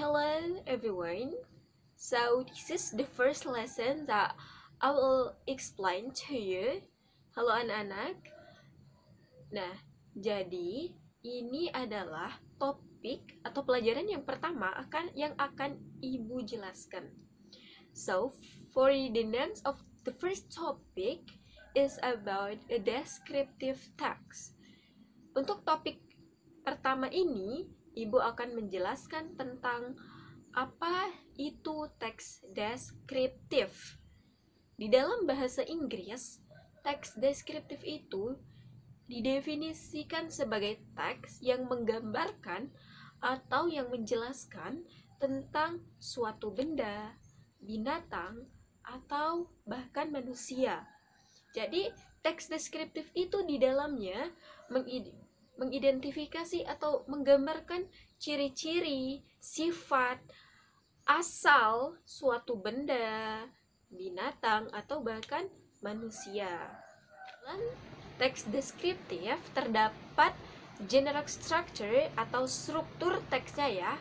Hello everyone. So this is the first lesson that I will explain to you. Halo anak-anak. Nah, jadi ini adalah topik atau pelajaran yang pertama yang akan Ibu jelaskan. So, for the names of the first topic is about a descriptive text. Untuk topik pertama ini, Ibu akan menjelaskan tentang apa itu teks deskriptif. Di dalam bahasa Inggris, teks deskriptif itu didefinisikan sebagai teks yang menggambarkan atau yang menjelaskan tentang suatu benda, binatang, atau bahkan manusia. Jadi, teks deskriptif itu di dalamnya mengidentifikasi atau menggambarkan ciri-ciri, sifat, asal suatu benda, binatang, atau bahkan manusia. Dalam teks deskriptif terdapat generic structure atau struktur teksnya ya.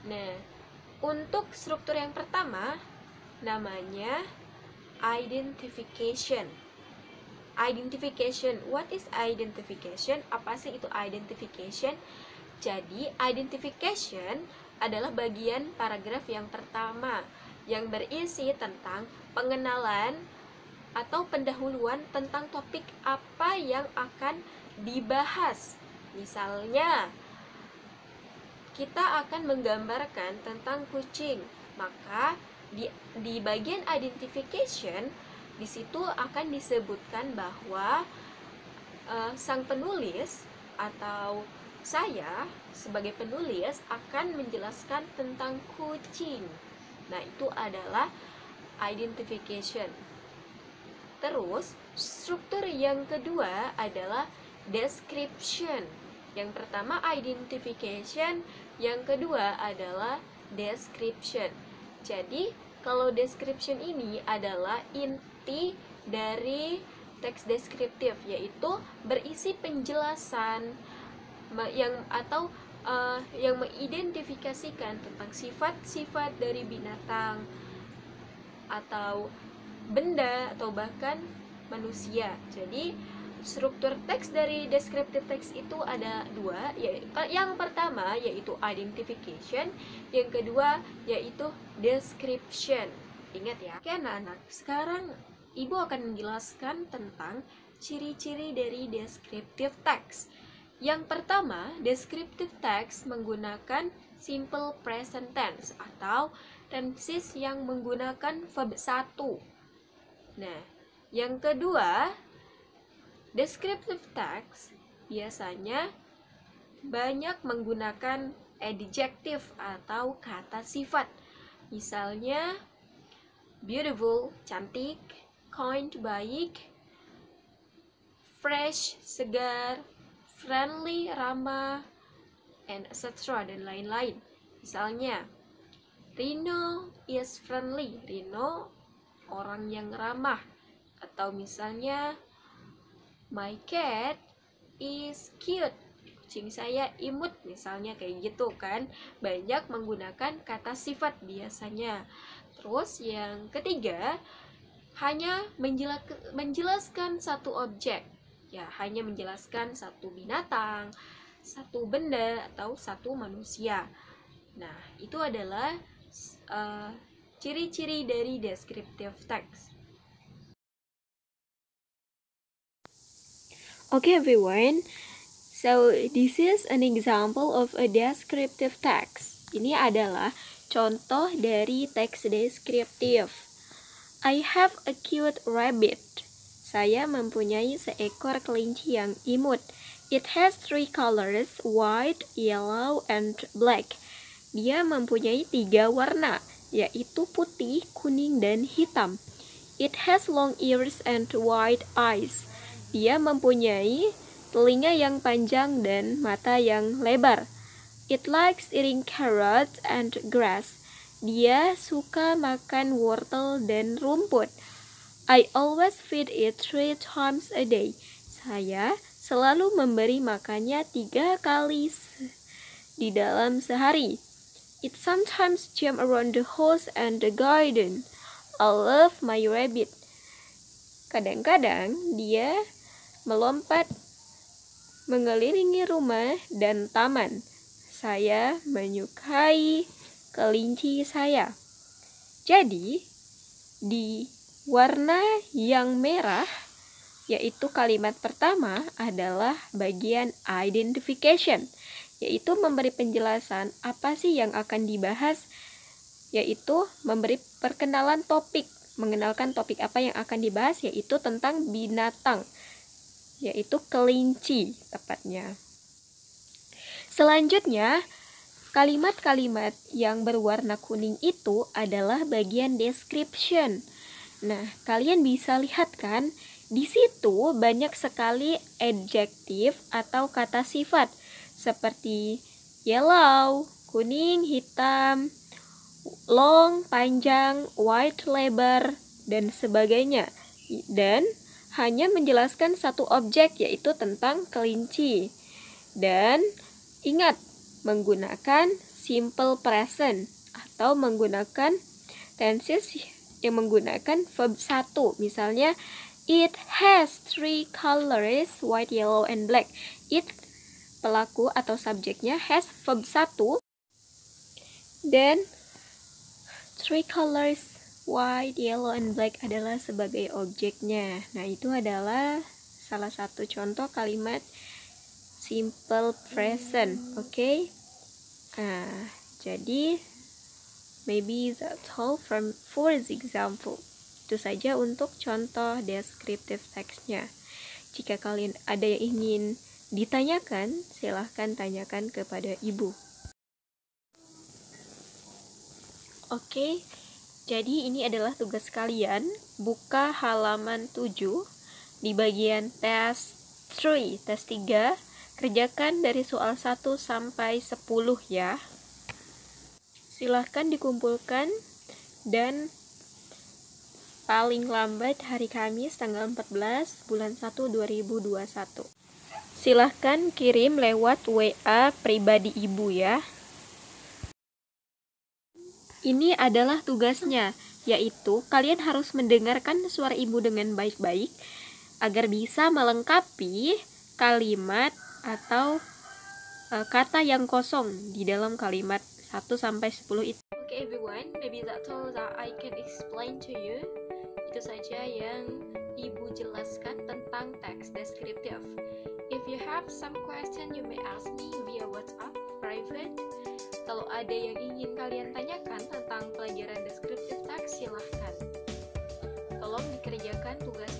Nah, untuk struktur yang pertama namanya identification. Identification, what is identification? Apa sih itu identification? Jadi, identification adalah bagian paragraf yang pertama yang berisi tentang pengenalan atau pendahuluan tentang topik apa yang akan dibahas. Misalnya, kita akan menggambarkan tentang kucing, maka di bagian identification di situ akan disebutkan bahwa sang penulis atau saya sebagai penulis akan menjelaskan tentang kucing. Nah, itu adalah identification. Terus, struktur yang kedua adalah description. Yang pertama identification, yang kedua adalah description. Jadi, kalau description ini adalah inti dari teks deskriptif, yaitu berisi penjelasan yang mengidentifikasikan tentang sifat-sifat dari binatang atau benda atau bahkan manusia. Jadi struktur teks dari deskriptif teks itu ada dua, yaitu yang pertama yaitu identification, yang kedua yaitu description. Ingat ya. Oke anak-anak, sekarang Ibu akan menjelaskan tentang ciri-ciri dari deskriptif teks. Yang pertama, deskriptif teks menggunakan simple present tense atau tenses yang menggunakan verb 1. Nah, yang kedua, deskriptif teks biasanya banyak menggunakan adjektif atau kata sifat. Misalnya, beautiful, cantik, kind, baik, fresh, segar, friendly, ramah, and etc. dan lain-lain. Misalnya, Rino is friendly. Rino orang yang ramah. Atau misalnya, my cat is cute. Kucing saya imut, misalnya kayak gitu kan. Banyak menggunakan kata sifat biasanya. Terus yang ketiga, hanya menjelaskan satu objek. Ya, hanya menjelaskan satu binatang, satu benda, atau satu manusia. Nah, itu adalah ciri-ciri dari descriptive text. Okay everyone, so this is an example of a descriptive text. Ini adalah contoh dari teks deskriptif. I have a cute rabbit. Saya mempunyai seekor kelinci yang imut. It has 3 colors, white, yellow, and black. Dia mempunyai 3 warna, yaitu putih, kuning, dan hitam. It has long ears and wide eyes. Dia mempunyai telinga yang panjang dan mata yang lebar. It likes eating carrots and grass. Dia suka makan wortel dan rumput. I always feed it 3 times a day. Saya selalu memberi makannya 3 kali di dalam sehari. It sometimes jump around the house and the garden. I love my rabbit. Kadang-kadang dia melompat mengelilingi rumah dan taman. Saya menyukai kelinci saya. Jadi, di warna yang merah, yaitu kalimat pertama adalah bagian identification, yaitu memberi penjelasan apa sih yang akan dibahas, yaitu memberi perkenalan topik, mengenalkan topik apa yang akan dibahas, yaitu tentang binatang, yaitu kelinci tepatnya. Selanjutnya, kalimat-kalimat yang berwarna kuning itu adalah bagian description. Nah, kalian bisa lihat kan, di situ banyak sekali adjektif atau kata sifat seperti yellow, kuning, hitam, long, panjang, wide, lebar, dan sebagainya. Dan hanya menjelaskan satu objek, yaitu tentang kelinci. Dan ingat, menggunakan simple present atau menggunakan tenses yang menggunakan verb 1. Misalnya, it has 3 colors, white, yellow, and black. It, pelaku atau subjeknya, has verb 1, dan 3 colors, white, yellow, and black adalah sebagai objeknya. Nah, itu adalah salah satu contoh kalimat simple present, okay? Nah, jadi maybe that's all for this example. Itu saja untuk contoh descriptive text-nya. Jika kalian ada yang ingin ditanyakan, silahkan tanyakan kepada ibu. Oke, jadi ini adalah tugas kalian. Buka halaman 7 di bagian tes 3, tes 3. Kerjakan dari soal 1 sampai 10 ya. Silahkan dikumpulkan dan paling lambat hari Kamis tanggal 14 bulan 1 2021. Silahkan kirim lewat WA pribadi ibu ya. Ini adalah tugasnya, yaitu kalian harus mendengarkan suara ibu dengan baik-baik agar bisa melengkapi kalimat atau kata yang kosong di dalam kalimat 1 sampai 10 itu. Okay everyone, maybe that's all that I can explain to you. Itu saja yang ibu jelaskan tentang teks deskriptif. If you have some question, you may ask me via WhatsApp private. Kalau ada yang ingin kalian tanyakan tentang pelajaran deskriptif teks, silahkan. Tolong dikerjakan tugas